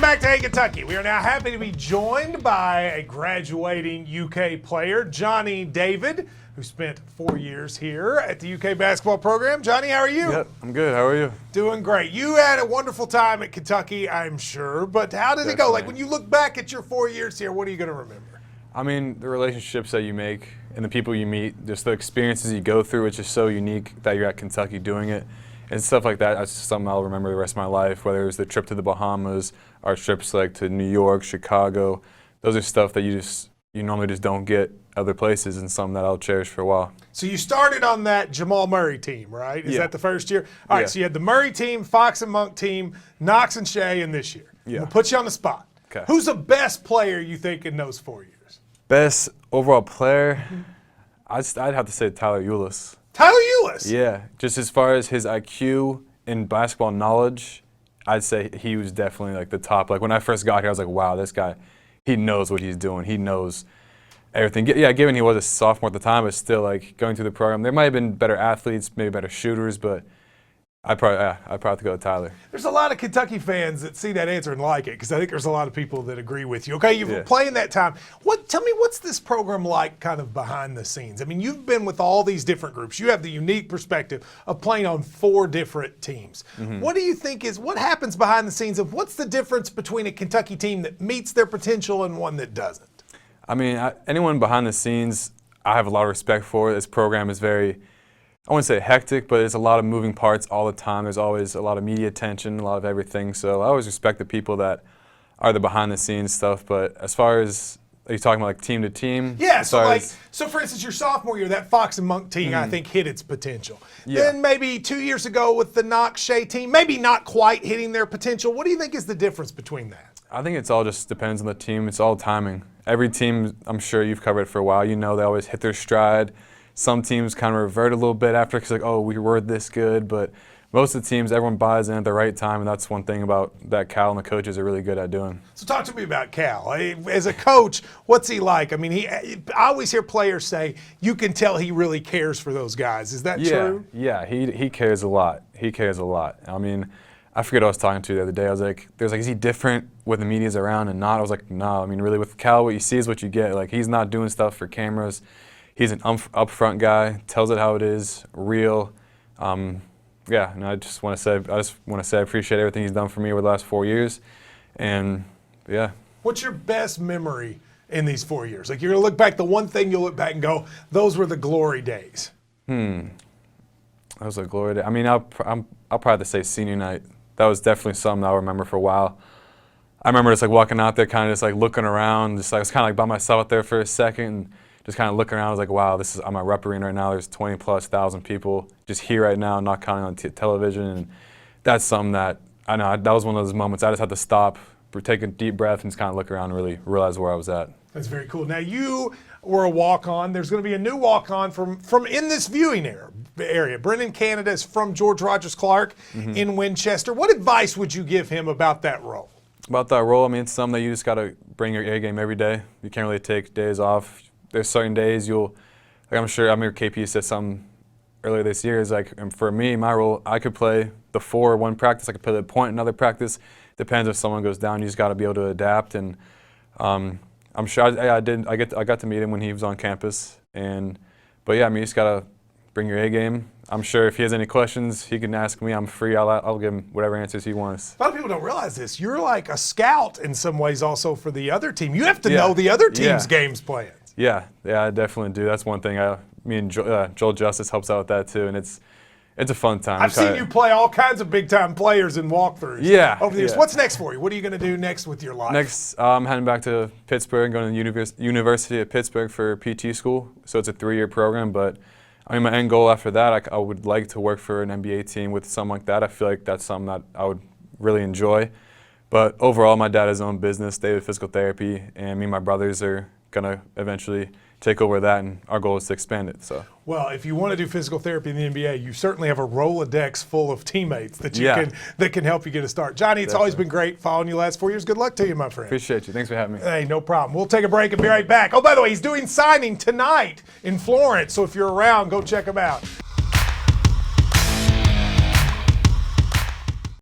back to Hey Kentucky. We are now happy to be joined by a graduating UK player, Jonny David, who spent 4 years here at the UK basketball program. Jonny, how are you? Yep, I'm good. How are you? Doing great. You had a wonderful time at Kentucky, I'm sure, but how did it go? Like, when you look back at your 4 years here, what are you going to remember? I mean, the relationships that you make and the people you meet, just the experiences you go through, which is so unique that you're at Kentucky doing it. And stuff like that, that's just something I'll remember the rest of my life, whether it was the trip to the Bahamas, our trips like to New York, Chicago. Those are stuff that you normally just don't get other places, and something that I'll cherish for a while. So you started on that Jamal Murray team, right? Is Yeah. that the first year? All right, so you had the Murray team, Fox and Monk team, Knox and Shea in this year. Yeah. We'll put you on the spot. Okay. Who's the best player you think in those 4 years? Best overall player, I'd have to say Tyler Ulis. Tyler Ulis. Yeah, just as far as his IQ and basketball knowledge, I'd say he was definitely like the top. Like when I first got here, I was like, wow, this guy, he knows what he's doing. He knows everything. Yeah, given he was a sophomore at the time, but still like going through the program, there might have been better athletes, maybe better shooters, but I'd probably have to go with Tyler. There's a lot of Kentucky fans that see that answer and like it, because I think there's a lot of people that agree with you. Okay, you've been playing that time. Tell me, what's this program like kind of behind the scenes? I mean, you've been with all these different groups. You have the unique perspective of playing on 4 different teams. What do you think what happens behind the scenes of what's the difference between a Kentucky team that meets their potential and one that doesn't? I mean, anyone behind the scenes, I have a lot of respect for. This program is very, I wouldn't say hectic, but there's a lot of moving parts all the time. There's always a lot of media attention, a lot of everything. So I always respect the people that are the behind-the-scenes stuff. But as far as, are you talking about like team to team? Yeah, so for instance, your sophomore year, that Fox and Monk team, I think, hit its potential. Yeah. Then maybe 2 years ago with the Knox Shea team, maybe not quite hitting their potential. What do you think is the difference between that? I think it's all just depends on the team. It's all timing. Every team, I'm sure you've covered it for a while, you know they always hit their stride. Some teams kind of revert a little bit after because like, oh, we were this good, but most of the teams, everyone buys in at the right time, and that's one thing about that Cal and the coaches are really good at doing. So talk to me about Cal. As a coach, what's he like? I mean, I always hear players say you can tell he really cares for those guys. Is that true? Yeah, he cares a lot. He cares a lot. I mean, I forget who I was talking to the other day. I was like, is he different when the media's around and not? I was like, no. I mean, really, with Cal, what you see is what you get. Like, he's not doing stuff for cameras. He's an upfront guy, tells it how it is, real. Yeah, and I just want to say I appreciate everything he's done for me over the last 4 years, and yeah. What's your best memory in these 4 years? Like, you're gonna look back, the one thing you'll look back and go, those were the glory days. That was a glory day. I mean, I'll probably have to say senior night. That was definitely something I'll remember for a while. I remember just like walking out there, kind of just like looking around, just like I was kind of like by myself out there for a second. And just kind of looking around, I was like, wow, I'm at Rep Arena right now. There's 20,000+ people just here right now, not counting on television. And that's something that, I know, that was one of those moments I just had to stop, take a deep breath, and just kind of look around and really realize where I was at. That's very cool. Now, you were a walk-on. There's going to be a new walk-on from in this viewing area. Brennan Canada is from George Rogers Clark in Winchester. What advice would you give him about that role? About that role, I mean, it's something that you just got to bring your A game every day. You can't really take days off. There's certain days like I'm sure KP said something earlier this year, is like, for me, my role, I could play the 4 one practice, I could play the point another practice. Depends if someone goes down, you just got to be able to adapt. And I'm sure I got to meet him when he was on campus. But yeah, I mean, you just got to bring your A game. I'm sure if he has any questions, he can ask me. I'm free. I'll give him whatever answers he wants. A lot of people don't realize this. You're like a scout in some ways also for the other team. You have to know the other team's games plans. Yeah, I definitely do. That's one thing. Me and Joel Justice helps out with that too, and it's a fun time. I've seen you play all kinds of big-time players in walkthroughs. Yeah. Over the years. What's next for you? What are you going to do next with your life? Next, I'm heading back to Pittsburgh, going to the University of Pittsburgh for PT school. So it's a 3-year program, but I mean, my end goal after that, I would like to work for an NBA team with something like that. I feel like that's something that I would really enjoy. But overall, my dad has his own business, David Physical Therapy, and me and my brothers are going to eventually take over that, and our goal is to expand it. So, well, if you want to do physical therapy in the NBA, you certainly have a Rolodex full of teammates that can help you get a start. Jonny, it's always been great following you the last 4 years. Good luck to you, my friend. Appreciate you. Thanks for having me. Hey, no problem. We'll take a break and be right back. Oh, by the way, he's doing signing tonight in Florence, so if you're around, go check him out.